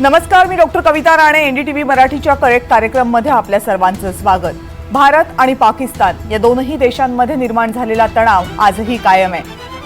नमस्कार, मी डॉक्टर कविता राणे. एनडीटीव्ही मराठीच्या करेक्ट कार्यक्रममध्ये आपल्या सर्वांचं स्वागत. भारत आणि पाकिस्तान या दोनही देशांमध्ये निर्माण झालेला तणाव आजही कायम आहे.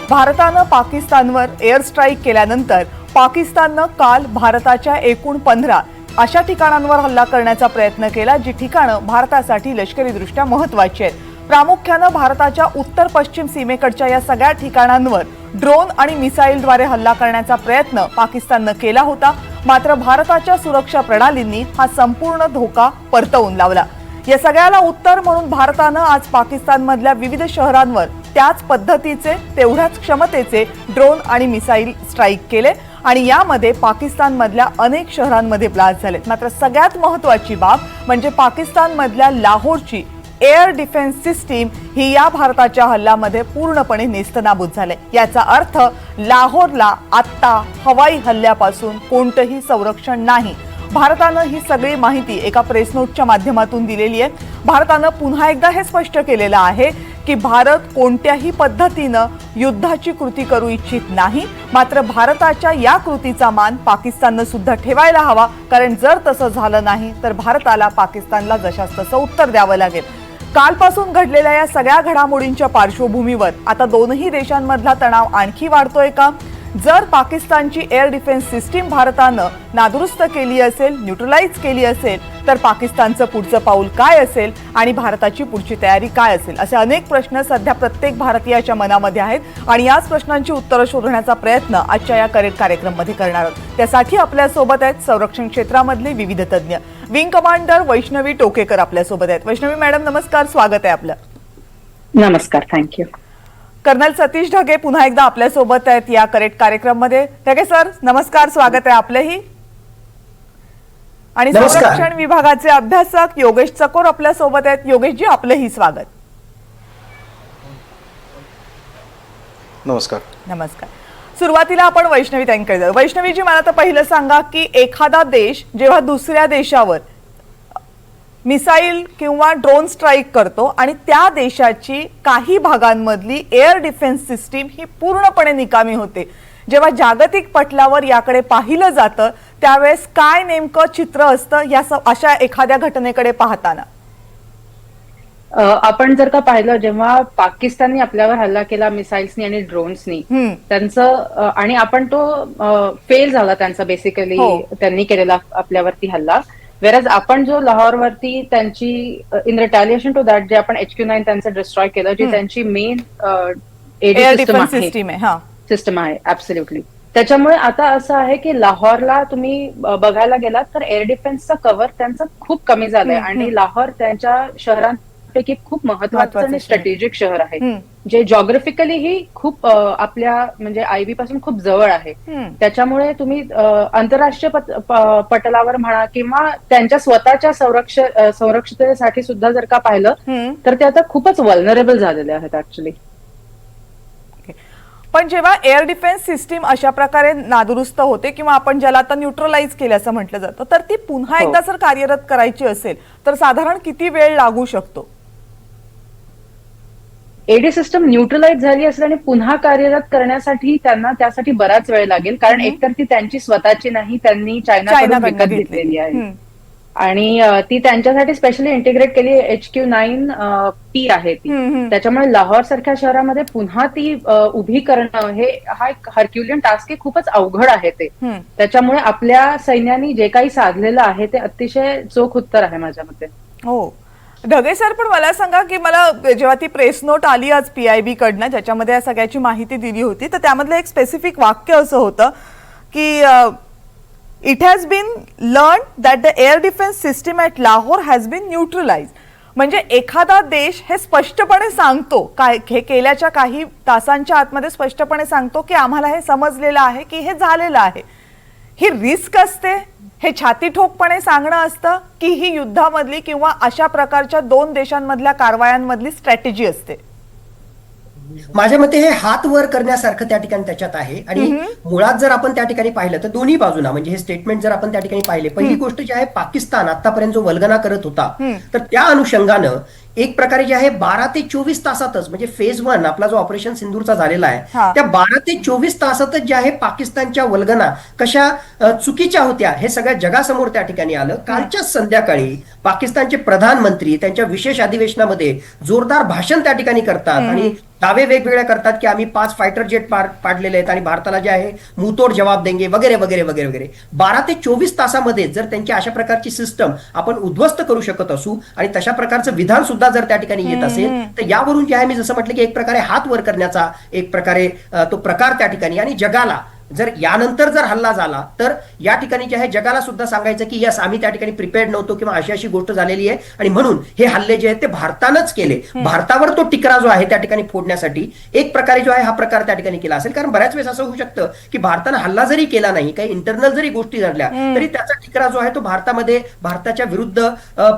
भारतानं पाकिस्तानवर एअर स्ट्राईक केल्यानंतर पाकिस्ताननं काल भारताच्या एकूण 15 अशा ठिकाणांवर हल्ला करण्याचा प्रयत्न केला, जी ठिकाणं भारतासाठी लष्करीदृष्ट्या महत्त्वाची आहेत. प्रामुख्यानं भारताच्या उत्तर पश्चिम सीमेकडच्या या सगळ्या ठिकाणांवर ड्रोन आणि मिसाईलद्वारे हल्ला करण्याचा प्रयत्न पाकिस्ताननं केला होता. मात्र भारताच्या सुरक्षा प्रणालींनी हा संपूर्ण धोका परतवून लावला. या सगळ्याला उत्तर म्हणून भारतानं आज पाकिस्तानमधल्या विविध शहरांवर त्याच पद्धतीचे तेवढ्याच क्षमतेचे ड्रोन आणि मिसाईल स्ट्राईक केले आणि यामध्ये पाकिस्तानमधल्या अनेक शहरांमध्ये ब्लास्ट झाले. मात्र सगळ्यात महत्त्वाची बाब म्हणजे पाकिस्तानमधल्या लाहोरची एअर डिफेन्स सिस्टीम ही या भारताच्या हल्ल्यामध्ये पूर्णपणे नेस्तनाबूत झाले. याचा अर्थ लाहोरला आत्ता हवाई हल्ल्यापासून कोणतंही संरक्षण नाही. भारतानं ही सगळी माहिती एका प्रेस नोटच्या माध्यमातून दिलेली आहे. भारतानं पुन्हा एकदा हे स्पष्ट केलेलं आहे की भारत कोणत्याही पद्धतीनं युद्धाची कृती करू इच्छित नाही. मात्र भारताच्या या कृतीचा मान पाकिस्ताननं सुद्धा ठेवायला हवा, कारण जर तसं झालं नाही तर भारताला पाकिस्तानला जशास तसं उत्तर द्यावं लागेल. कालपासून घडलेल्या या सगळ्या घडामोडींच्या पार्श्वभूमीवर आता दोनही देशांमधला तणाव आणखी वाढतोय का? जर पाकिस्तानची एअर डिफेन्स सिस्टीम भारतानं नादुरुस्त केली असेल, न्यूट्रलाइज केली असेल, तर पाकिस्तानचं पुढचं पाऊल काय असेल आणि भारताची पुढची तयारी काय असेल, असे अनेक प्रश्न सध्या प्रत्येक भारतीयाच्या मनामध्ये आहेत आणि याच प्रश्नांची उत्तरं शोधण्याचा प्रयत्न आजच्या या करेक्ट कार्यक्रममध्ये करणार आहोत. त्यासाठी आपल्यासोबत आहेत संरक्षण क्षेत्रामधले विविध तज्ज्ञ. विंग कमांडर वैष्णवी टोकेकर आपल्यासोबत आहेत. वैष्णवी मॅडम नमस्कार, स्वागत आहे आपलं. नमस्कार, थँक्यू. कर्नल सतीश ढगे पुन्हा एकदा आपल्यासोबत आहेत या करेक्ट कार्यक्रममध्ये. ढगे सर नमस्कार, स्वागत आहे आपलंही. आणि संरक्षण विभागाचे अभ्यासक योगेश चकोर आपल्यासोबत आहेत. योगेशजी आपलंही स्वागत. नमस्कार. नमस्कार. सुरुवातीला आपण वैष्णवी ताईंकडे जाऊ. वैष्णवीजी, मला तर पहिलं सांगा की एखादा देश जेव्हा दुसऱ्या देशावर मिसाईल किंवा ड्रोन स्ट्राईक करतो आणि त्या देशाची काही भागांमधली एअर डिफेन्स सिस्टीम ही पूर्णपणे निकामी होते, जेव्हा जागतिक पटलावर याकडे पाहिलं जातं त्यावेळेस काय नेमकं चित्र असतं या अशा एखाद्या घटनेकडे पाहताना? आपण जर का पाहिलं, जेव्हा पाकिस्तानने आपल्यावर हल्ला केला मिसाईल्सनी आणि ड्रोन्सनी, त्यांचं आणि आपण तो फेल झाला त्यांचा बेसिकली, त्यांनी केलेला आपल्यावरती हल्ला. वेरज आपण जो लाहोरवरती त्यांची इन रिटॅलिएशन टू दॅट जे आपण HQ-9 त्यांचं डिस्ट्रॉय केलं, जी त्यांची मेन सिस्टम आहे ऍब्सोल्युटली. त्याच्यामुळे आता असं आहे की लाहोरला तुम्ही बघायला गेलात तर एअर डिफेन्सचा कव्हर त्यांचं खूप कमी झालंय आणि लाहोर त्यांच्या शहरांपैकी खूप महत्वाचं आणि स्ट्रॅटेजिक शहर आहे, जे जॉग्राफिकली ही खूप आपल्या म्हणजे IB पासून खूप जवळ आहे. त्याच्यामुळे तुम्ही आंतरराष्ट्रीय पटलावर म्हणा किंवा त्यांच्या स्वतःच्या संरक्षतेसाठी सुद्धा जर का पाहिलं तर ते आता खूपच वल्नरेबल झालेले आहेत ऍक्च्युली. पण जेव्हा एअर डिफेन्स सिस्टीम अशा प्रकारे नादुरुस्त होते किंवा आपण ज्याला आता न्यूट्रलाइज केल्याचं म्हटलं जातं, तर ती पुन्हा एकदा जर कार्यरत करायची असेल तर साधारण किती वेळ लागू शकतो? एडी सिस्टम न्यूट्रलाइज झाली असेल आणि पुन्हा कार्यरत करण्यासाठी त्यांना त्यासाठी बराच वेळ लागेल, कारण एकतर ती त्यांची स्वतःची नाही, त्यांनी चायनाकडून विकत घेतलेली आहे आणि ती त्यांच्यासाठी स्पेशली इंटिग्रेट केली HQ-9P आहे ती. त्याच्यामुळे लाहोर सारख्या शहरामध्ये पुन्हा ती उभी करणं हा एक हरक्युलियन टास्क आहे, खूपच अवघड आहे ते. त्याच्यामुळे आपल्या सैन्याने जे काही साधलेलं आहे ते अतिशय चोख उत्तर आहे माझ्या मते. हो ढगे सर, पण मला सांगा की मला जेव्हा ती प्रेस नोट आली आज PIB कडनं ज्याच्यामध्ये या सगळ्याची माहिती दिली होती, तर त्यामधलं एक स्पेसिफिक वाक्य असं होतं की it has been learn that the air defence system at Lahore has been neutralize. म्हणजे एखादा देश हे स्पष्टपणे सांगतो, काय हे केल्याच्या काही तासांच्या आतमध्ये स्पष्टपणे सांगतो की आम्हाला हे समजलेलं आहे की हे झालेलं आहे. ही रिस्क असते, हे छाती ठोकपणे सांगणं असतं की ही युद्धामधली किंवा अशा प्रकारच्या दोन देशांमधल्या कारवायांमधली स्ट्रॅटेजी असते? माझ्या मते हे हात वर करण्यासारखं त्या ठिकाणी त्याच्यात आहे. आणि मुळात जर आपण त्या ठिकाणी पाहिलं तर दोन्ही बाजूना म्हणजे हे स्टेटमेंट जर आपण त्या ठिकाणी पाहिले, पहिली गोष्ट जी आहे, पाकिस्तान आतापर्यंत जो वल्गना करत होता तर त्या अनुषंगानं एक प्रकारे जे आहे 12 ते 24 तासातच, म्हणजे फेज 1 आपला जो ऑपरेशन सिंदूरचा झालेला आहे, हा. त्या 12 ते 24 तासातच जे आहे पाकिस्तानच्या वल्गना कशा चुकीच्या होत्या हे सगळ्या जगासमोर त्या ठिकाणी आलं. कालच्याच संध्याकाळी पाकिस्तानचे प्रधानमंत्री त्यांच्या विशेष अधिवेशनामध्ये जोरदार भाषण त्या ठिकाणी करतात आणि दावे वेगवेगळे करतात की आम्ही 5 फायटर जेट पाडलेले आहेत आणि भारताला जे आहे मुंहतोड जवाब देंगे वगैरे वगैरे वगैरे वगैरे. 12 ते 24 तासामध्ये जर त्यांची अशा प्रकारची सिस्टम आपण उद्ध्वस्त करू शकत असू आणि तशा प्रकारचं विधान सुद्धा जर त्या ठिकाणी येत असेल तर यावरून जे आहे मी जसं म्हटलं की एक प्रकारे हात वर करण्याचा एक प्रकारे तो प्रकार त्या ठिकाणी, आणि जगाला जर यानंतर जर हल्ला झाला तर या ठिकाणी जे आहे जगाला सुद्धा सांगायचं की यस आम्ही त्या ठिकाणी प्रिपेअर्ड नव्हतो किंवा अशी अशी गोष्ट झालेली आहे आणि म्हणून हे हल्ले जे आहेत ते भारतानंच केले. भारतावर तो टिकरा जो आहे त्या ठिकाणी फोडण्यासाठी एक प्रकारे जो आहे हा प्रकार त्या ठिकाणी केला असेल. कारण बऱ्याच वेळेस असं होऊ शकतं की भारतानं हल्ला जरी केला नाही, काही इंटरनल जरी गोष्टी घडल्या तरी त्याचा टिकरा जो आहे तो भारतामध्ये भारताच्या विरुद्ध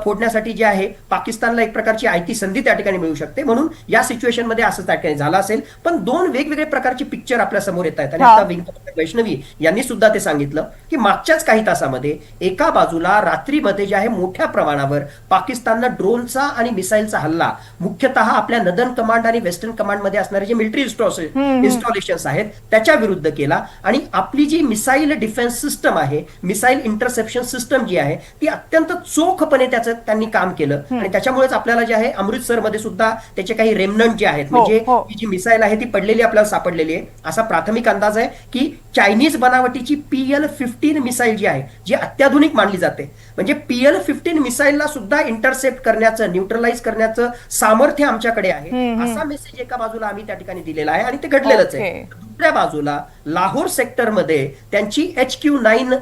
फोडण्यासाठी जे आहे पाकिस्तानला एक प्रकारची आयती संधी त्या ठिकाणी मिळू शकते. म्हणून या सिच्युएशन मध्ये असं त्या ठिकाणी झालं असेल. पण 2 वेगवेगळे प्रकारचे पिक्चर आपल्या समोर येत आहेत आणि आता वैष्णवी यांनी सुद्धा ते सांगितलं की मागच्याच काही तासामध्ये एका बाजूला रात्रीमध्ये जे आहे मोठ्या प्रमाणावर पाकिस्ताननं ड्रोनचा आणि मिसाईलचा हल्ला मुख्यतः आपल्या नदन कमांड आणि वेस्टर्न कमांड मध्ये असणारे जे मिलिटरी इन्स्टॉलेशन्स आहेत त्याच्या विरुद्ध केला. आणि आपली जी मिसाईल डिफेन्स सिस्टम आहे, मिसाईल इंटरसेप्शन सिस्टम जी आहे ती अत्यंत चोखपणे त्याचं त्यांनी काम केलं आणि त्याच्यामुळेच आपल्याला जे आहे अमृतसर मध्ये सुद्धा त्याचे काही रेमनंट जे आहेत, म्हणजे ही जी मिसाईल आहे ती पडलेली आपल्याला सापडलेली आहे. असा प्राथमिक अंदाज आहे की चायनीज बनावटीची PL-15 मिसाईल जी आहे जी अत्याधुनिक मानली जाते, म्हणजे PL-15 मिसाईलला सुद्धा इंटरसेप्ट करण्याचं, न्यूट्रलाइज करण्याचं सामर्थ्य आमच्याकडे आहे असा मेसेज एका बाजूला आम्ही त्या ठिकाणी दिलेला आहे आणि ते घडलेलंच आहे. दुसऱ्या बाजूला लाहोर सेक्टरमध्ये त्यांची HQ-9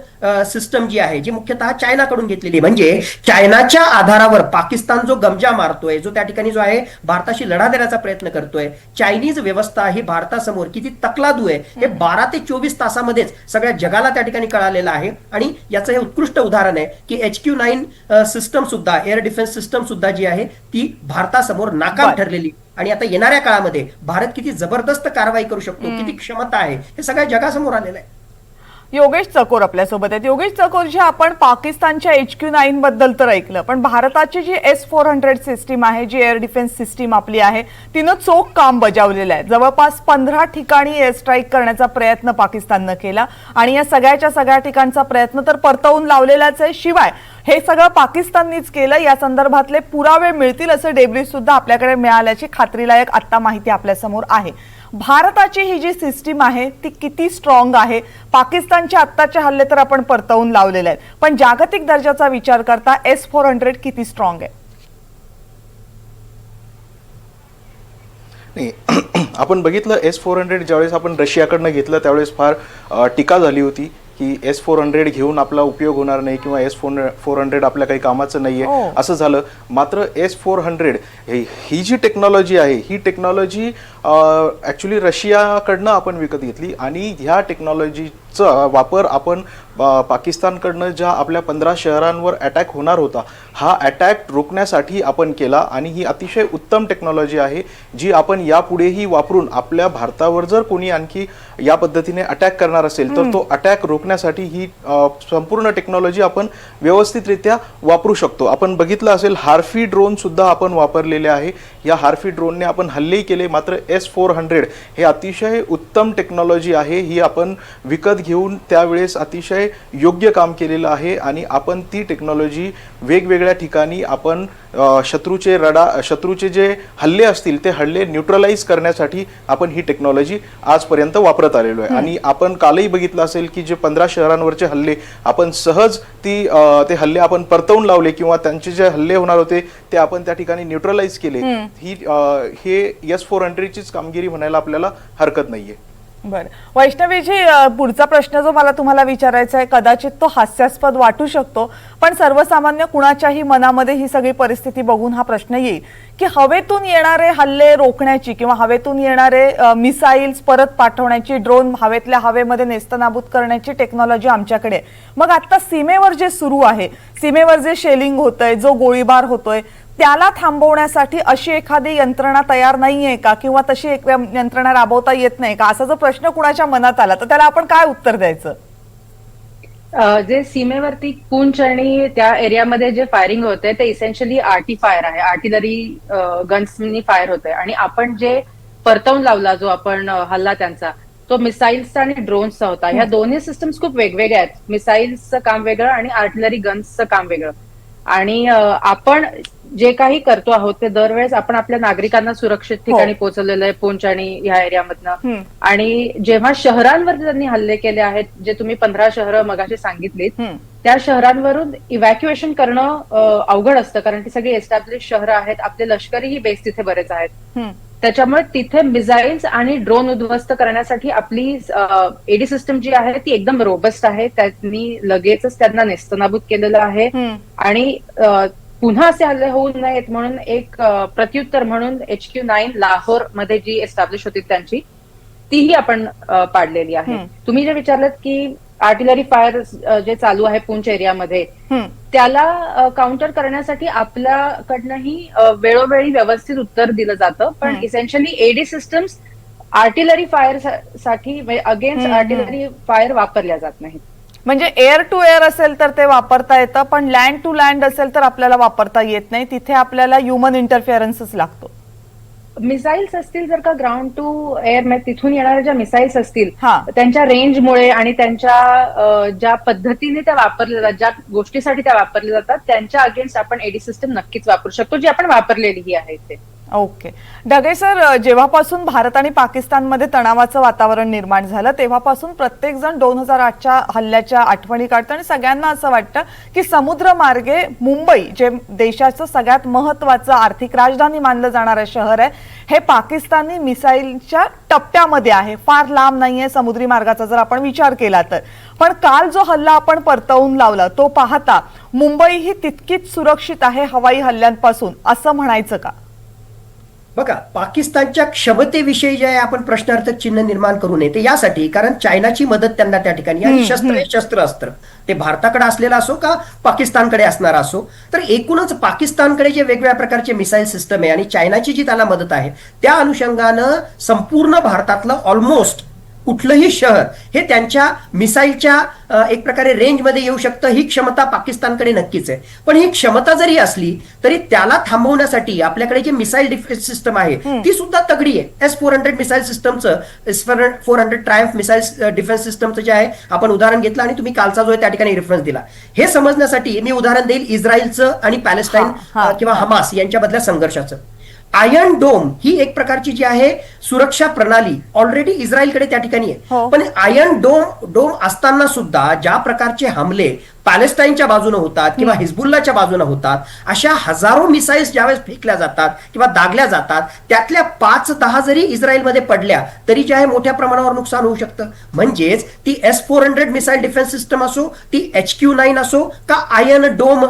सिस्टम जी आहे जी मुख्यतः चायनाकडून घेतलेली, म्हणजे चायनाच्या आधारावर पाकिस्तान जो गमजा मारतोय, जो त्या ठिकाणी जो आहे भारताशी लढा देण्याचा प्रयत्न करतोय, चायनीज व्यवस्था ही भारतासमोर किती तकलादू आहे हे 12 ते 24 तासामध्येच सगळ्या जगाला त्या ठिकाणी कळालेलं आहे. आणि याचं हे उत्कृष्ट उदाहरण आहे की HQ-9 सिस्टम सुद्धा, एअर डिफेन्स सिस्टम सुद्धा जी आहे ती भारतासमोर नाकाम ठरलेली. आणि आता येणाऱ्या काळामध्ये भारत किती जबरदस्त कारवाई करू शकतो, किती क्षमता आहे हे सगळ्या जगासमोर आलेलं आहे. योगेश चकोर आपल्या सोबत आहेत. योगेश चकोर, जे आपण पाकिस्तानच्या HQ-9 बद्दल तर ऐकलं, पण भारताची जी S-400 सिस्टीम आहे, जी एअर डिफेन्स सिस्टीम आपली आहे, तिनं चोख काम बजावलेलं आहे. जवळपास 15 ठिकाणी एअर स्ट्राईक करण्याचा प्रयत्न पाकिस्ताननं केला आणि या सगळ्या ठिकाणचा प्रयत्न तर परतवून लावलेलाच आहे. शिवाय हे सगळं पाकिस्ताननीच केलं या संदर्भातले पुरावे मिळतील असं डेब्रिज सुद्धा आपल्याकडे मिळाल्याची खात्रीलायक आता माहिती आपल्या समोर आहे. भारताची ही जी सिस्टीम आहे ती किती स्ट्रॉंग आहे? पाकिस्तानचे आत्ताचे हल्ले तर आपण परतवून लावलेले आहेत, पण जागतिक दर्जाचा विचार करता S-400 किती स्ट्रॉंग आहे? नाही, आपण बघितलं S-400 ज्यावेळेस आपण रशियाकडनं घेतलं त्यावेळेस फार टीका झाली होती की S-400 घेऊन आपला उपयोग होणार नाही किंवा S-400 आपल्या काही कामाचं नाहीये असं झालं. मात्र S-400 ही जी टेक्नॉलॉजी आहे ही टेक्नॉलॉजी ॲक्च्युली रशियाकडनं आपण विकत घेतली आणि ह्या टेक्नॉलॉजीचा वापर आपण पाकिस्तानकडनं ज्या आपल्या 15 शहरांवर अटॅक होणार होता हा अटॅक रोखण्यासाठी आपण केला. आणि ही अतिशय उत्तम टेक्नॉलॉजी आहे जी आपण यापुढेही वापरून आपल्या भारतावर जर कोणी आणखी या पद्धतीने अटॅक करणार असेल तर तो अटॅक रोखण्यासाठी ही संपूर्ण टेक्नॉलॉजी आपण व्यवस्थितरित्या वापरू शकतो. आपण बघितलं असेल हार्फी ड्रोन सुद्धा आपण वापरलेले आहे. या हार्फी ड्रोनने आपण हल्लेही केले. मात्र S-400 हे अतिशय उत्तम टेक्नॉलॉजी आहे. ही आपण विकत घेऊन त्यावेळेस अतिशय योग्य काम केलेलं आहे आणि आपण ती टेक्नॉलॉजी वेगवेगळ्या ठिकाणी आपण शत्रूचे जे हल्ले असतील ते हल्ले न्यूट्रलाइज करण्यासाठी आपण ही टेक्नॉलॉजी आजपर्यंत वापरत आलेलो आहे. आणि आपण कालही बघितलं असेल की जे 15 शहरांवरचे हल्ले आपण सहज ते हल्ले आपण परतवून लावले किंवा त्यांचे जे हल्ले होणार होते ते आपण त्या ठिकाणी न्यूट्रलाइज केले. हे S-400 चीच कामगिरी म्हणायला आपल्याला हरकत नाहीये. बरं वैष्णवीजी, पुढचा प्रश्न जो मला तुम्हाला विचारायचा आहे कदाचित तो हास्यास्पद वाटू शकतो, पण सर्वसामान्य कुणाच्याही मनामध्ये ही सगळी परिस्थिती बघून हा प्रश्न येईल की हवेतून येणारे हल्ले रोखण्याची किंवा हवेतून येणारे मिसाईल्स परत पाठवण्याची, ड्रोन हवेतल्या हवेमध्ये नेस्तनाबूत करण्याची टेक्नॉलॉजी आमच्याकडे, मग आता सीमेवर जे सुरू आहे, सीमेवर जे शेलिंग होतंय, जो गोळीबार होतोय, त्याला थांबवण्यासाठी अशी एखादी यंत्रणा तयार नाहीये का किंवा तशी एक यंत्रणा राबवता येत नाही का, असा जर प्रश्न कुणाच्या मनात आला तर त्याला आपण काय उत्तर द्यायचं? जे सीमेवरती पूंछ आणि त्या एरियामध्ये जे फायरिंग होते ते इसेन्शियली आर्टी फायर आहे, आर्टिलरी गन्सनी फायर होते. आणि आपण जे परतवून लावला जो आपण हल्ला त्यांचा, तो मिसाईल्सचा आणि ड्रोन्सचा होता. ह्या दोन्ही सिस्टम्स खूप वेगवेगळ्या आहेत. मिसाईल्सचं काम वेगळं आणि आर्टिलरी गन्सचं काम वेगळं. आणि आपण जे काही करतो आहोत ते दरवेळेस आपण आपल्या नागरिकांना सुरक्षित ठिकाणी पोहोचवलेलं आहे पूंछ आणि ह्या एरियामधनं. आणि जेव्हा शहरांवर त्यांनी हल्ले केले आहेत, जे तुम्ही 15 शहरं मगाशी सांगितलीत, त्या शहरांवरून इव्हॅक्युएशन करणं अवघड असतं, कारण ती सगळी एस्टॅब्लिश शहरं आहेत. आपले लष्करीही बेस तिथे बरेच आहेत. त्याच्यामुळे तिथे मिसाईल्स आणि ड्रोन उद्ध्वस्त करण्यासाठी आपली एडी सिस्टम जी आहे ती एकदम रोबस्ट आहे. त्यांनी लगेचच त्यांना नेस्तनाबूत केलेलं आहे. आणि पुन्हा असे हल्ले होऊ नयेत म्हणून एक प्रत्युत्तर म्हणून HQ-9 लाहोर मध्ये जी एस्टॅब्लिश होती त्यांची, तीही आपण पाडलेली आहे. तुम्ही जे विचारलं की आर्टिलरी फायर जे चालू आहे पूंछ एरियामध्ये, त्याला काउंटर करण्यासाठी आपल्याकडनंही वेळोवेळी व्यवस्थित उत्तर दिलं जातं. पण essentially AD systems artillery fire साठी अगेन्स्ट आर्टिलरी फायर वापरल्या जात नाहीत. म्हणजे एअर टू एअर असेल तर ते वापरता येतं, पण लँड टू लँड असेल तर आपल्याला वापरता येत नाही. तिथे आपल्याला ह्युमन इंटरफिअरन्सच लागतो. मिसाईल्स असतील जर का ग्राउंड टू एअर, तिथून येणाऱ्या ज्या मिसाईल्स असतील त्यांच्या रेंजमुळे आणि त्यांच्या ज्या पद्धतीने त्या वापरल्या जातात, ज्या गोष्टीसाठी त्या वापरल्या जातात, त्यांच्या अगेन्स्ट आपण एडी सिस्टम नक्कीच वापरू शकतो, जी आपण वापरलेली आहे ते. ओके. ढगे सर, जेव्हापासून भारत आणि पाकिस्तानमध्ये तणावाचं वातावरण निर्माण झालं तेव्हापासून प्रत्येक जण 2008च्या हल्ल्याच्या आठवणी काढतं आणि सगळ्यांना असं वाटतं की समुद्र मार्गे मुंबई, जे देशाचं सगळ्यात महत्वाचं आर्थिक राजधानी मानलं जाणारं शहर आहे, हे पाकिस्तानी मिसाईलच्या टप्प्यामध्ये आहे, फार लांब नाहीये समुद्री मार्गाचा जर आपण विचार केला तर. पण काल जो हल्ला आपण परतवून लावला तो पाहता मुंबई ही तितकीच सुरक्षित आहे हवाई हल्ल्यांपासून, असं म्हणायचं का? बघा, पाकिस्तानच्या क्षमतेविषयी जे आहे आपण प्रश्नार्थक चिन्ह निर्माण करू नये ते यासाठी, कारण चायनाची मदत त्यांना त्या ठिकाणी, आणि शस्त्र ते भारताकडे असलेला असो का पाकिस्तानकडे असणारा असो, तर एकूणच पाकिस्तानकडे जे वेगवेगळ्या प्रकारचे मिसाईल सिस्टम आहे आणि चायनाची जी त्याला मदत आहे, त्या अनुषंगानं संपूर्ण भारतातलं ऑलमोस्ट कुठलंही शहर हे त्यांच्या मिसाईलच्या एक प्रकारे रेंजमध्ये येऊ शकतं. ही क्षमता पाकिस्तानकडे नक्कीच आहे. पण ही क्षमता जरी असली तरी त्याला थांबवण्यासाठी आपल्याकडे जे मिसाईल डिफेन्स सिस्टम आहे ती सुद्धा तगडी आहे. S-400 मिसाईल सिस्टमचं, S-400 ट्रायम्फ मिसाईल डिफेन्स सिस्टमचं जे आहे आपण उदाहरण घेतलं आणि तुम्ही कालचा जो आहे त्या ठिकाणी रेफरन्स दिला. हे समजण्यासाठी मी उदाहरण देईल इस्रायलचं आणि पॅलेस्टाईन किंवा हमास यांच्यामधल्या संघर्षाचं. आयर्न डोम ही एक प्रकारची जी आहे सुरक्षा प्रणाली ऑलरेडी इस्रायलकडे त्या ठिकाणी आहे. पण आयर्न डोम असताना सुद्धा ज्या प्रकारचे हमले पॅलेस्टाईनच्या बाजूने होतात किंवा हिजबुल्लाच्या बाजूने होतात, अशा हजारो मिसाईल्स ज्यावेळेस फेकल्या जातात किंवा दागल्या जातात, त्यातल्या 5-10 जरी इस्रायलमध्ये पडल्या तरी जे आहे मोठ्या प्रमाणावर नुकसान होऊ शकतं. म्हणजेच ती S-400 मिसाईल डिफेन्स सिस्टम असो, ती HQ-9 असो का iron dome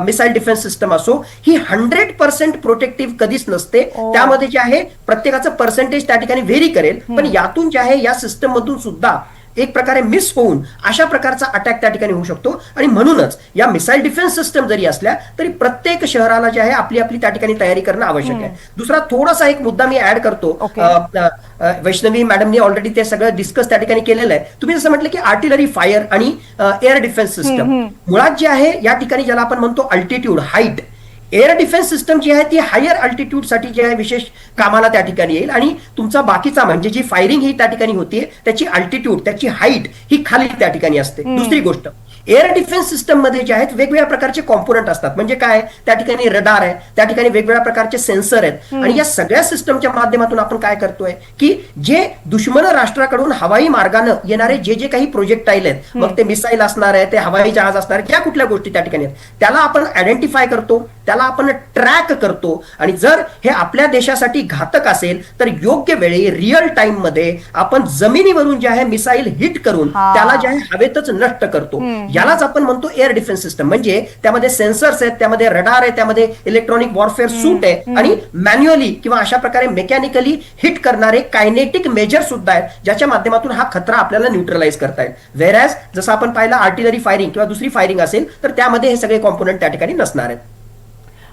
missile defence system असो, ही 100% प्रोटेक्टिव्ह कधीच नसते. त्यामध्ये जे आहे प्रत्येकाचं पर्सेंटेज त्या ठिकाणी व्हेरी करेल, पण यातून जे आहे या सिस्टम मधून सुद्धा एक प्रकारे मिस होऊन अशा प्रकारचा अटॅक त्या ठिकाणी होऊ शकतो. आणि म्हणूनच या मिसाईल डिफेन्स सिस्टम जरी असल्या तरी प्रत्येक शहराला जे आहे आपली आपली त्या ठिकाणी तयारी करणं आवश्यक आहे. दुसरा थोडासा एक मुद्दा मी ऍड करतो. वैष्णवी मॅडमनी ऑलरेडी ते सगळं डिस्कस त्या ठिकाणी केलेलं आहे. तुम्ही जसं म्हटलं की आर्टिलरी फायर आणि एअर डिफेन्स सिस्टम मुळात जे आहे या ठिकाणी ज्याला आपण म्हणतो altitude, height, air defence system जी आहे ती हायर अल्टिट्यूड साठी जे आहे विशेष कामाला त्या ठिकाणी येईल. आणि तुमचा बाकीचा म्हणजे जी फायरिंग ही त्या ठिकाणी होतीये त्याची अल्टिट्यूड, त्याची हाईट ही खाली त्या ठिकाणी असते. दुसरी गोष्ट, एअर डिफेन्स सिस्टम मध्ये जे आहेत वेगवेगळ्या प्रकारचे कॉम्पोनंट असतात. म्हणजे काय, त्या ठिकाणी रडार आहे, त्या ठिकाणी वेगवेगळ्या प्रकारचे सेन्सर आहेत. आणि या सगळ्या सिस्टमच्या माध्यमातून आपण काय करतोय की जे दुश्मन राष्ट्राकडून हवाई मार्गाने येणारे जे जे काही प्रोजेक्टाईल आहेत, मग ते मिसाईल असणार आहे, ते हवाई जहाज असणार आहे, ज्या कुठल्या गोष्टी त्या ठिकाणी आहेत, त्याला आपण आयडेंटिफाय करतो, त्याला आपण ट्रॅक करतो. आणि जर हे आपल्या देशासाठी घातक असेल तर योग्य वेळी रिअल टाइम मध्ये आपण जमिनीवरून जे आहे मिसाईल हिट करून त्याला जे आहे हवेतच नष्ट करतो. यालाच आपण म्हणतो एअर डिफेन्स सिस्टम. म्हणजे त्यामध्ये सेन्सर्स आहेत, त्यामध्ये रडार आहे, त्यामध्ये इलेक्ट्रॉनिक वॉरफेअर सूट आहे आणि मॅन्युअली किंवा अशा प्रकारे मेकॅनिकली हिट करणारे कायनेटिक मेजर सुद्धा आहेत, ज्याच्या माध्यमातून हा खतरा आपल्याला न्यूट्रलाइज करता येईल. व्हेरॅज जसं आपण पाहिलं आर्टिलरी फायरिंग किंवा दुसरी फायरिंग असेल तर त्यामध्ये हे सगळे कॉम्पोनंट त्या ठिकाणी नसणार आहेत.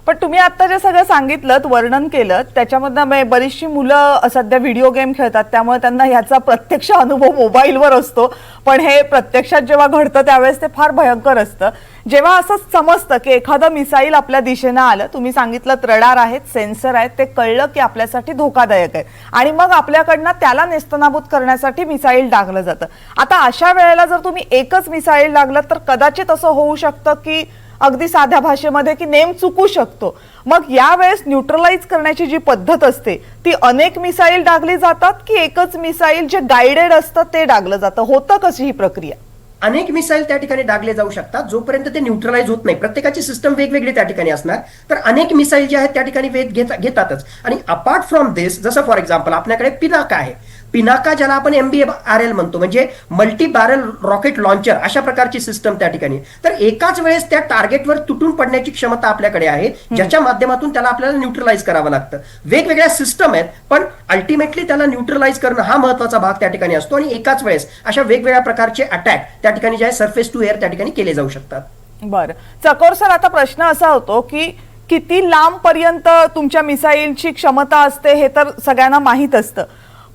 पण तुम्ही आता जे सगळं सांगितलं, वर्णन केलं, त्याच्यामधनं बरीचशी मुलं सध्या व्हिडिओ गेम खेळतात, त्यामुळे त्यांना ह्याचा प्रत्यक्ष अनुभव मोबाईलवर असतो. पण हे प्रत्यक्षात जेव्हा घडतं त्यावेळेस ते फार भयंकर असतं. जेव्हा असं समजतं की एखादं मिसाईल आपल्या दिशेनं आलं, तुम्ही सांगितलं रडार आहेत, सेन्सर आहेत, ते कळलं की आपल्यासाठी धोकादायक आहे आणि मग आपल्याकडनं त्याला नेस्तनाबूत करण्यासाठी मिसाईल डागलं जातं. आता अशा वेळेला जर तुम्ही एकच मिसाईल डागलं तर कदाचित असं होऊ शकतं की अगदी साध्या भाषेमध्ये की नेम चुकू शकतो. मग यावेळेस न्यूट्रलाइज करण्याची जी पद्धत असते ती अनेक मिसाईल डागली जातात की एकच मिसाईल जे गाइडेड असतं ते डागलं जातं? होतं कशी ही प्रक्रिया? अनेक मिसाईल त्या ठिकाणी डागले जाऊ शकतात जोपर्यंत ते न्यूट्रलाइज होत नाही. प्रत्येकाची सिस्टम वेगवेगळी त्या ठिकाणी असणार, तर अनेक मिसाईल जे आहेत त्या ठिकाणी वेध घेतातच. आणि अपार्ट फ्रॉम दिस, जसं फॉर एक्झाम्पल आपल्याकडे पिनाका आहे. पिनाका ज्याला आपण MBRL म्हणतो, म्हणजे मल्टी बॅरल रॉकेट लॉन्चर, अशा प्रकारची सिस्टम त्या ठिकाणी. तर एकाच वेळेस त्या टार्गेटवर तुटून पडण्याची क्षमता आपल्याकडे आहे, ज्याच्या माध्यमातून त्याला आपल्याला न्यूट्रलाइज करावं लागतं. वेगवेगळ्या सिस्टम आहेत, पण अल्टिमेटली त्याला न्यूट्रलाइज करणं हा महत्वाचा भाग त्या ठिकाणी असतो. आणि एकाच वेळेस अशा वेगवेगळ्या प्रकारचे अटॅक त्या ठिकाणी जे आहे सरफेस टू एअर त्या ठिकाणी केले जाऊ शकतात. बरं चकोर सर, आता प्रश्न असा होतो की किती लांब पर्यंत तुमच्या मिसाईलची क्षमता असते हे तर सगळ्यांना माहीत असतं,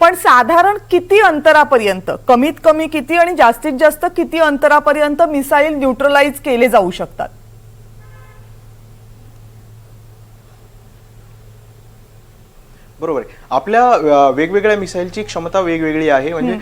पण साधारण किती अंतरापर्यंत, कमीत कमी किती आणि जास्तीत जास्त किती अंतरापर्यंत मिसाईल न्यूट्रलाइज केले जाऊ शकतात? बरोबर आहे. आपल्या वेगवेगळ्या मिसाईलची क्षमता वेगवेगळी आहे. म्हणजे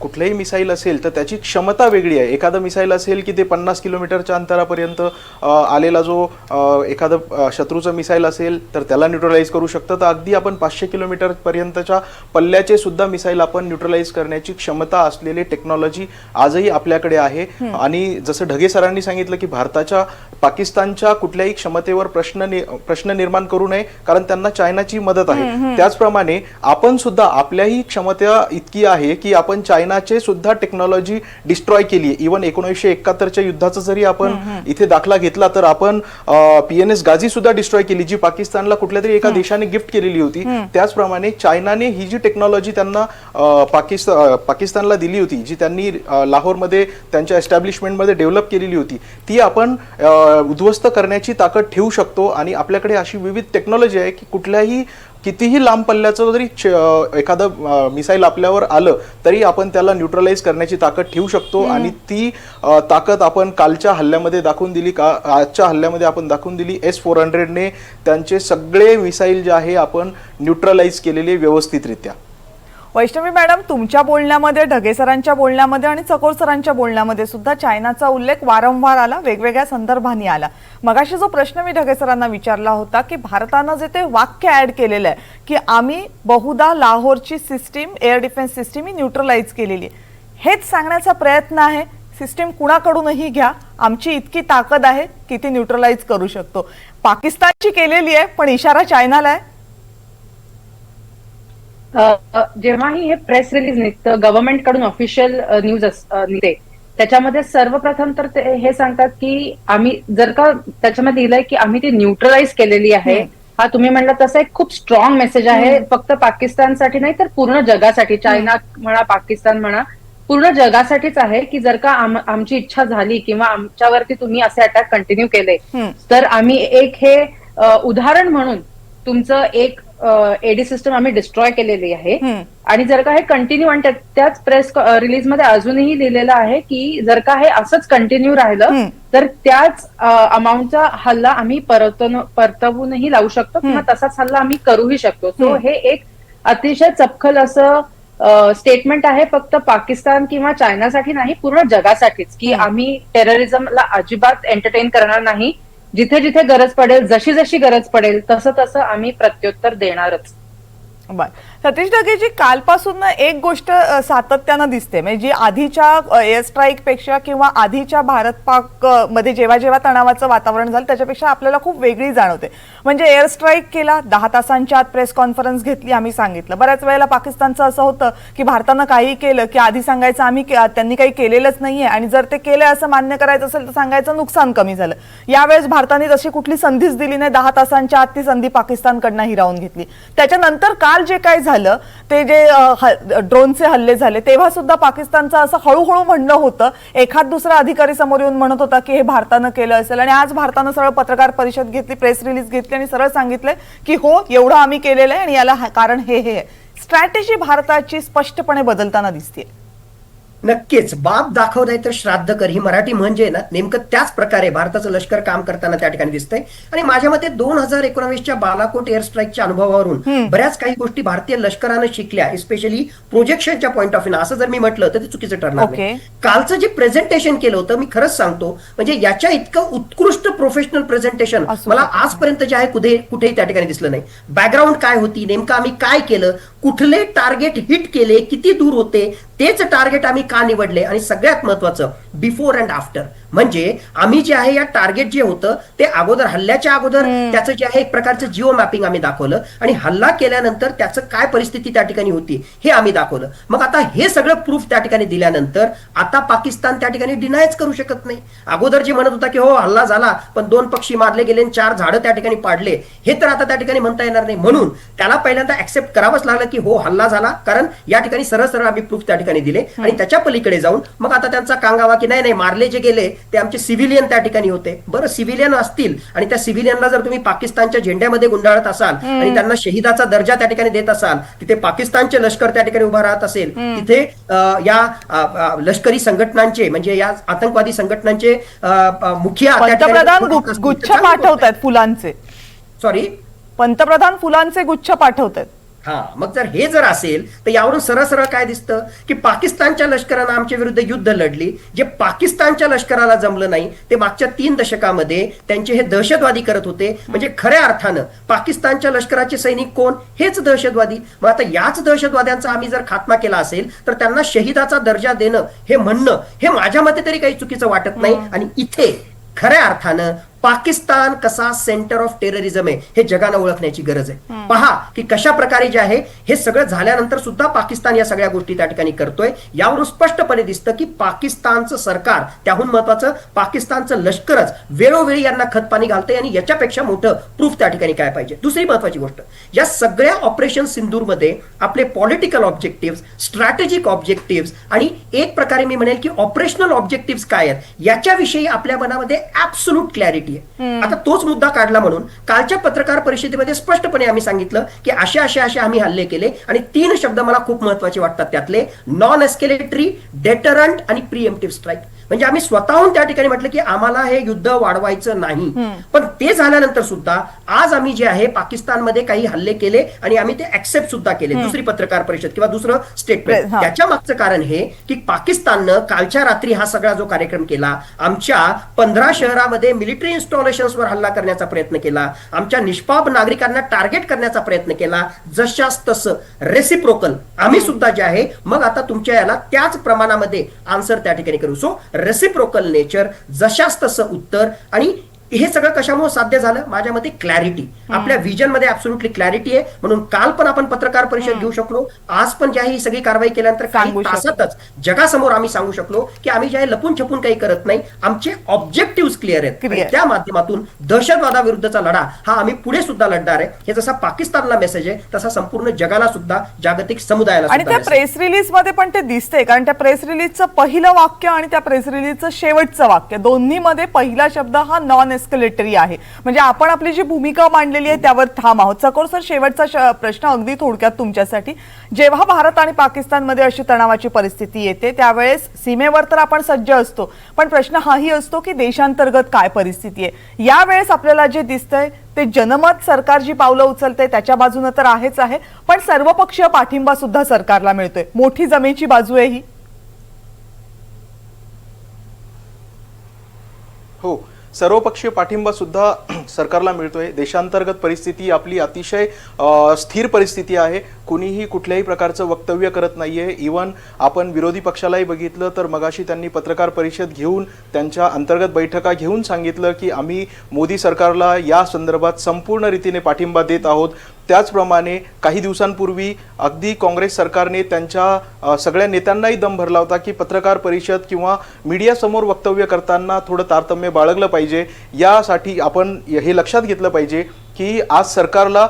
कुठलंही मिसाईल असेल तर त्याची क्षमता वेगळी आहे. एखादं मिसाईल असेल की ते 50 किलोमीटरच्या अंतरापर्यंत आलेला जो एखादं शत्रूचं मिसाईल असेल तर त्याला न्यूट्रलाइज करू शकतं. तर अगदी आपण 500 किलोमीटर पर्यंतच्या पल्ल्याचे सुद्धा मिसाईल आपण न्यूट्रलाइज करण्याची क्षमता असलेली टेक्नॉलॉजी आजही आपल्याकडे आहे. आणि जसं ढगे सरांनी सांगितलं की भारताच्या पाकिस्तानच्या कुठल्याही क्षमतेवर प्रश्न निर्माण करू नये, कारण त्यांना चायनाची मदत आहे. त्याचप्रमाणे आपण सुद्धा आपल्याही क्षमता इतकी आहे की आपण चायनाचे सुद्धा टेक्नॉलॉजी डिस्ट्रॉय केली आहे. इव्हन 1971च्या युद्धाचा जरी आपण इथे दाखला घेतला तर आपण PNS गाझी सुद्धा डिस्ट्रॉय केली, जी पाकिस्तानला कुठल्या तरी एका देशाने गिफ्ट केलेली होती. त्याचप्रमाणे चायनाने ही जी टेक्नॉलॉजी त्यांना पाकिस्तानला दिली होती, जी त्यांनी लाहोरमध्ये त्यांच्या एस्टॅब्लिशमेंटमध्ये डेव्हलप केलेली होती, ती आपण उद्ध्वस्त करण्याची ताकद ठेवू शकतो. आणि आपल्याकडे अशी विविध टेक्नॉलॉजी आहे की कुठल्याही कितीही लांब पल्ल्याचं जरी एखादं मिसाईल आपल्यावर आलं तरी आपण त्याला न्यूट्रलाइज करण्याची ताकद ठेवू शकतो. आणि ती ताकद आपण कालच्या हल्ल्यामध्ये दाखवून दिली, आजच्या हल्ल्यामध्ये आपण दाखवून दिली. S-400ने त्यांचे सगळे मिसाईल जे आहे आपण न्यूट्रलाइज केलेले व्यवस्थितरित्या. वैष्णवी मॅडम, तुमच्या बोलण्यामध्ये, ढगे सरांच्या बोलण्यामध्ये आणि चकोर सरांच्या बोलण्यामध्ये सुद्धा चायनाचा उल्लेख वारंवार आला, वेगवेगळ्या संदर्भांनी आला. मगाशी जो प्रश्न मी ढगे सरांना विचारला होता की भारतानं जे ते वाक्य ऍड केलेलं आहे की आम्ही बहुधा लाहोरची सिस्टीम, एअर डिफेन्स सिस्टीम ही न्यूट्रलाइज केलेली आहे, हेच सांगण्याचा प्रयत्न आहे. सिस्टीम कुणाकडूनही घ्या, आमची इतकी ताकद आहे की ती न्यूट्रलाइज करू शकतो. पाकिस्तानची केलेली आहे पण इशारा चायनाला आहे. जेव्हाही हे प्रेस रिलीज निघतं, गव्हर्नमेंट कडून ऑफिशियल न्यूज निघते, त्याच्यामध्ये सर्वप्रथम तर ते हे सांगतात की आम्ही जर का त्याच्यामध्ये लिहिलंय की आम्ही ती न्यूट्रलाइज केलेली आहे, हा तुम्ही म्हणला तसा एक खूप स्ट्रॉंग मेसेज आहे. फक्त पाकिस्तानसाठी नाही तर पूर्ण जगासाठी, चायना म्हणा, पाकिस्तान म्हणा, पूर्ण जगासाठीच आहे की जर का आमची इच्छा झाली किंवा आमच्यावरती तुम्ही असे अटॅक कंटिन्यू केले तर आम्ही एक हे उदाहरण म्हणून तुमचं एक एडी सिस्टम आम्ही डिस्ट्रॉय केलेली आहे. आणि जर का हे कंटिन्यू, आणि त्याच प्रेस रिलीज मध्ये अजूनही लिहिलेलं आहे की जर का हे असंच कंटिन्यू राहिलं तर त्याच अमाऊंटचा हल्ला आम्ही परतवूनही लावू शकतो किंवा तसाच हल्ला आम्ही करूही शकतो. सो हे एक अतिशय चपखल असं स्टेटमेंट आहे, फक्त पाकिस्तान किंवा चायनासाठी नाही, पूर्ण जगासाठीच, की आम्ही टेररिझमला अजिबात एंटरटेन करणार नाही. जिथे जिथे गरज पडेल, जशी जशी गरज पडेल तसं तसं आम्ही प्रत्युत्तर देणारच. बर, सतीश ढगेजी, कालपासून एक गोष्ट सातत्यानं दिसते, म्हणजे जी आधीच्या एअर स्ट्राईक पेक्षा किंवा आधीच्या भारत पाक मध्ये जेव्हा जेव्हा तणावाचं वातावरण झालं त्याच्यापेक्षा आपल्याला खूप वेगळी जाणवते. म्हणजे एअर स्ट्राईक केला, 10 तासांच्या आत प्रेस कॉन्फरन्स घेतली, आम्ही सांगितलं. बऱ्याच वेळेला पाकिस्तानचं असं होतं की भारतानं काही केलं की आधी सांगायचं आम्ही त्यांनी काही केलेलंच नाहीये, आणि जर ते केलं असं मान्य करायचं असेल तर सांगायचं नुकसान कमी झालं. यावेळेस भारताने तशी कुठली संधीच दिली नाही, 10 तासांच्या आत ती संधी पाकिस्तानकडनं हिरावून घेतली. त्याच्यानंतर काल जे काही झालं झालं, ते जे ड्रोनचे हल्ले झाले, तेव्हा सुद्धा पाकिस्तानचं असं हळूहळू म्हणणं होतं, एखाद दुसरा अधिकारी समोर येऊन म्हणत होता की हे भारतानं केलं असेल, आणि आज भारतानं सरळ पत्रकार परिषद घेतली, प्रेस रिलीज घेतली आणि सरळ सांगितलंय की हो एवढं आम्ही केलेलं आहे आणि याला कारण हे आहे. स्ट्रॅटेजी भारताची स्पष्टपणे बदलताना दिसते. नक्कीच. बाप दाखव नाही तर श्राद्ध कर, ही मराठी म्हणजे ना नेमकं त्याच प्रकारे भारताचं लष्कर काम करताना त्या ठिकाणी दिसतंय. आणि माझ्या मते 2019च्या बालाकोट एअर स्ट्राईकच्या अनुभवावरून बऱ्याच काही गोष्टी भारतीय लष्करानं शिकल्या, स्पेशली प्रोजेक्शनच्या पॉईंट ऑफ व्ह्यू. असं जर मी म्हटलं तर ते चुकीचं ठरणार नाही. कालचं जे प्रेझेंटेशन केलं होतं, मी खरंच सांगतो, म्हणजे याच्या इतकं उत्कृष्ट प्रोफेशनल प्रेझेंटेशन मला आजपर्यंत जे आहे कुठेही त्या ठिकाणी दिसलं नाही. बॅकग्राऊंड काय होती, नेमकं आम्ही काय केलं, कुठले टार्गेट हिट केले, किती दूर होते, तेच टार्गेट आम्ही का निवडले, आणि सगळ्यात महत्वाचं बिफोर अँड आफ्टर. म्हणजे आम्ही जे आहे या टार्गेट जे होतं ते अगोदर, हल्ल्याच्या अगोदर त्याचं जे आहे एक प्रकारचं जिओ मॅपिंग आम्ही दाखवलं, आणि हल्ला केल्यानंतर त्याचं काय परिस्थिती त्या ठिकाणी होती हे आम्ही दाखवलं. मग आता हे सगळं प्रूफ त्या ठिकाणी दिल्यानंतर आता पाकिस्तान त्या ठिकाणी डिनायच करू शकत नाही. अगोदर जे म्हणत होता की हो हल्ला झाला पण 2 पक्षी मारले गेले, 4 झाडं त्या ठिकाणी पाडले, हे तर आता त्या ठिकाणी म्हणता येणार नाही. म्हणून त्याला पहिल्यांदा ऍक्सेप्ट करावंच लागलं की हो हल्ला झाला, कारण या ठिकाणी सरळ सरळ आम्ही प्रूफ त्या ठिकाणी दिले. आणि त्याच्या पलीकडे जाऊन मग आता त्यांचा कांगावा की नाही मारले जे गेले ते आमचे सिव्हिलियन त्या ठिकाणी होते. बरं, सिव्हिलियन असतील आणि त्या सिव्हिलियनला जर तुम्ही पाकिस्तानच्या झेंड्यामध्ये गुंडाळत असाल आणि त्यांना शहीदाचा दर्जा त्या ठिकाणी देत असाल, तिथे पाकिस्तानचे लष्कर त्या ठिकाणी उभा राहत असेल, तिथे या लष्करी संघटनांचे म्हणजे या आतंकवादी संघटनांचे मुखिया पंतप्रधान गुच्छ पाठवतात फुलांचे, सॉरी पंतप्रधान फुलांचे गुच्छ पाठवतात. हा, मग जर हे जर असेल तर यावरून सरळ सरळ काय दिसतं की पाकिस्तानच्या लष्करानं आमच्या विरुद्ध युद्ध लढली. जे पाकिस्तानच्या लष्कराला जमलं नाही ते मागच्या 3 दशकामध्ये त्यांचे हे दहशतवादी करत होते. म्हणजे खऱ्या अर्थानं पाकिस्तानच्या लष्कराचे सैनिक कोण? हेच दहशतवादी. मग आता याच दहशतवाद्यांचा आम्ही जर खात्मा केला असेल तर त्यांना शहीदाचा दर्जा देणं हे म्हणणं हे माझ्या मते तरी काही चुकीचं वाटत नाही. आणि इथे खऱ्या अर्थानं पाकिस्तान कसा सेंटर ऑफ टेररिझम आहे हे जगानं ओळखण्याची गरज आहे. पहा की कशा प्रकारे जे आहे हे सगळं झाल्यानंतर सुद्धा पाकिस्तान या सगळ्या गोष्टी त्या ठिकाणी करतोय. यावरून स्पष्टपणे दिसतं की पाकिस्तानचं सरकार, त्याहून महत्वाचं पाकिस्तानचं लष्करच वेळोवेळी यांना खतपाणी घालतंय. आणि याच्यापेक्षा मोठं प्रूफ त्या ठिकाणी काय पाहिजे? दुसरी महत्वाची गोष्ट, या सगळ्या ऑपरेशन सिंदूरमध्ये आपले पॉलिटिकल ऑब्जेक्टिव्ह, स्ट्रॅटेजिक ऑब्जेक्टिव्ह आणि एक प्रकारे मी म्हणेल की ऑपरेशनल ऑब्जेक्टिव्ह काय आहेत याच्याविषयी आपल्या मनामध्ये ऍब्सोल्यूट क्लॅरिटी. आता तोच मुद्दा काढला म्हणून कालच्या पत्रकार परिषदेमध्ये स्पष्टपणे आम्ही सांगितलं की असे आम्ही हल्ले केले. आणि 3 शब्द मला खूप महत्वाचे वाटतात त्यातले, नॉन एस्केलेटरी, डेटरंट आणि प्रिएम्प्टिव्ह स्ट्राईक. म्हणजे आम्ही स्वतःहून त्या ठिकाणी म्हटलं की आम्हाला हे युद्ध वाढवायचं नाही. पण ते झाल्यानंतर सुद्धा आज आम्ही जे आहे पाकिस्तानमध्ये काही हल्ले केले आणि आम्ही ते ऍक्सेप्ट सुद्धा केले. दुसरी पत्रकार परिषद किंवा दुसरं स्टेटमेंट. त्याच्या मागचं कारण हे की पाकिस्ताननं कालच्या रात्री हा सगळा जो कार्यक्रम केला, आमच्या 15 शहरामध्ये मिलिटरी इन्स्टॉलेशन्सवर हल्ला करण्याचा प्रयत्न केला, आमच्या निष्पाप नागरिकांना टार्गेट करण्याचा प्रयत्न केला, जशास तसं रेसिप्रोकल आम्ही सुद्धा जे आहे मग आता तुमच्या याला त्याच प्रमाणामध्ये आन्सर त्या ठिकाणी करू. सो रेसिप्रोकल नेचर, जशास तसं उत्तर. आणि हे सगळं कशामुळे साध्य झालं? माझ्या मते क्लॅरिटी, आपल्या व्हिजन मध्ये ऍब्सोल्युटली क्लॅरिटी आहे. म्हणून काल पण आपण पत्रकार परिषद घेऊ शकलो, आज पण ज्या ही सगळी कारवाई केल्यानंतर काही तासातच जगासमोर आम्ही सांगू शकलो की आम्ही जे लपून छपून काही करत नाही, आमचे ऑब्जेक्टिव्ह क्लिअर आहेत. आणि त्या माध्यमातून दहशतवादाविरुद्धचा लढा हा आम्ही पुढे सुद्धा लढणार आहे. हे जसा पाकिस्तानला मेसेज आहे तसा संपूर्ण जगाला सुद्धा, जागतिक समुदायाला. आणि त्या प्रेस रिलीज मध्ये पण ते दिसतंय, कारण त्या प्रेस रिलीजचं पहिलं वाक्य आणि त्या प्रेस रिलीजचं शेवटचं वाक्य दोन्ही मध्ये पहिला शब्द हा नॉन एस्केलेटरी आहे. म्हणजे आपण आपली जी भूमिका मांडलेली आहे त्यावर ठाम आहोत. चकोर सर, शेवटचा प्रश्न अगदी थोडक्यात तुमच्यासाठी. जेव्हा भारत आणि पाकिस्तानमध्ये अशी तणावाची परिस्थिती येते त्यावेळेस सीमेवर तर आपण सज्ज असतो, पण प्रश्न हाही असतो की देशांतर्गत काय परिस्थिती आहे. यावेळेस आपल्याला जे दिसतंय ते जनमत सरकार जी पावलं उचलते त्याच्या बाजूने तर आहेच आहे, पण सर्वपक्षीय पाठिंबा सुद्धा सरकारला मिळतोय. मोठी जमेची बाजू आहे ही. हो, सर्वपक्षीय पाठिंबा सुद्धा सरकारला मिळतोय. देशांतर्गत परिस्थिती आपली अतिशय स्थिर परिस्थिती आहे. कुणीही कुठल्याही प्रकारचं वक्तव्य करत नाहीये. इवन आपण विरोधी पक्षालाही बघितलं तर मगाशी त्यांनी पत्रकार परिषद घेऊन त्यांच्या अंतर्गत बैठका घेऊन सांगितलं की आम्ही मोदी सरकारला या संदर्भात संपूर्ण रीतीने पाठिंबा देत आहोत. त्याचप्रमाणे काही दिवसांपूर्वी अगदी काँग्रेस सरकारने त्यांच्या सगळ्या नेत्यांनाही दम भरला होता की पत्रकार परिषद किंवा मीडियासमोर वक्तव्य करताना थोडं तारतम्य बाळगलं पाहिजे. यासाठी आपण हे लक्षात घेतलं पाहिजे की आज सरकारला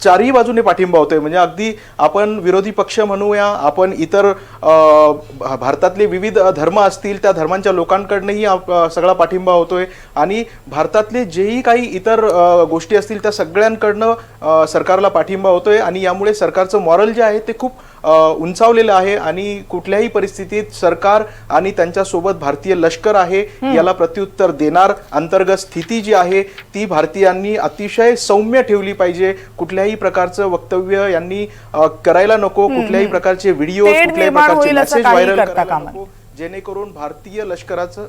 चारही बाजूने पाठिंबा होतोय. म्हणजे अगदी आपण विरोधी पक्ष म्हणूया, आपण इतर भारतातले विविध धर्म असतील त्या धर्मांच्या लोकांकडनंही सगळा पाठिंबा होतोय आणि भारतातले जेही काही इतर गोष्टी असतील त्या सगळ्यांकडनं सरकारला पाठिंबा होतोय आणि यामुळे सरकारचं मॉरल जे आहे ते खूप उंचावलेलं आहे आणि कुठल्याही परिस्थितीत सरकार आणि त्यांच्यासोबत भारतीय लष्कर आहे याला प्रत्युत्तर देणार. अंतर्गत स्थिती जी आहे ती भारतीयांनी अतिशय सौम्य ठेवली पाहिजे. कुठल्याही प्रकारचं वक्तव्य यांनी करायला नको, कुठल्याही प्रकारचे व्हिडिओ, कुठल्याही प्रकारचे मेसेज व्हायरल करायला नको, जेणेकरून भारतीय लष्कराचं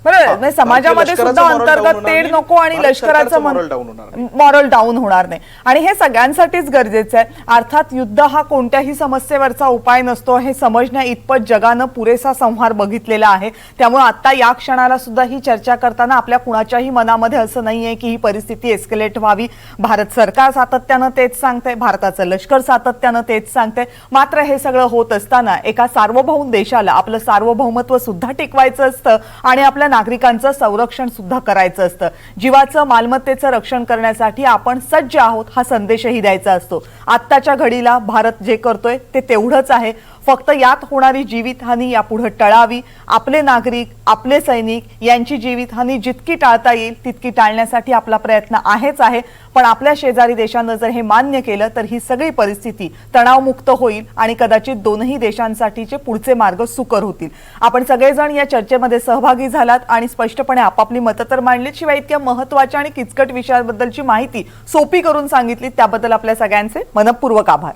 बरोबर. म्हणजे समाजामध्ये सुद्धा अंतर्गत तेढ नको आणि लष्कराचं मॉरल डाऊन होणार नाही आणि हे सगळ्यांसाठीच गरजेचं आहे. अर्थात युद्ध हा कोणत्याही समस्येवरचा उपाय नसतो हे समजण्या इतपत जगानं पुरेसा संहार बघितलेला आहे. त्यामुळे आता या क्षणाला सुद्धा ही चर्चा करताना आपल्या कुणाच्याही मनामध्ये असं नाहीये की ही परिस्थिती एस्केलेट व्हावी. भारत सरकार सातत्यानं तेच सांगते, भारताचं लष्कर सातत्यानं तेच सांगते. मात्र हे सगळं होत असताना एका सार्वभौम देशाला आपलं सार्वभौमत्व सुद्धा टिकवायचं असतं आणि आपल्या नागरिकांचं संरक्षण सुद्धा करायचं असतं. जीवाचं, मालमत्तेचं रक्षण करण्यासाठी आपण सज्ज आहोत हा संदेशही द्यायचा असतो. आत्ताच्या घडीला भारत जे करतोय ते तेवढंच आहे. फक्त यात होणारी जीवितहानी यापुढे टळावी. आपले नागरिक, आपले सैनिक यांची जीवितहानी जितकी टाळता येईल तितकी टाळण्यासाठी आपला प्रयत्न आहेच आहे. पण आपल्या शेजारी देशांना जर हे मान्य केलं तर ही सगळी परिस्थिती तणावमुक्त होईल आणि कदाचित दोनही देशांसाठीचे पुढचे मार्ग सुकर होतील. आपण सगळेजण या चर्चेमध्ये सहभागी झालात आणि स्पष्टपणे आपापली मतं तर मांडलीत. शिवाय इतक्या महत्त्वाच्या आणि किचकट विषयांबद्दलची माहिती सोपी करून सांगितली त्याबद्दल आपल्या सगळ्यांचे मनपूर्वक आभार.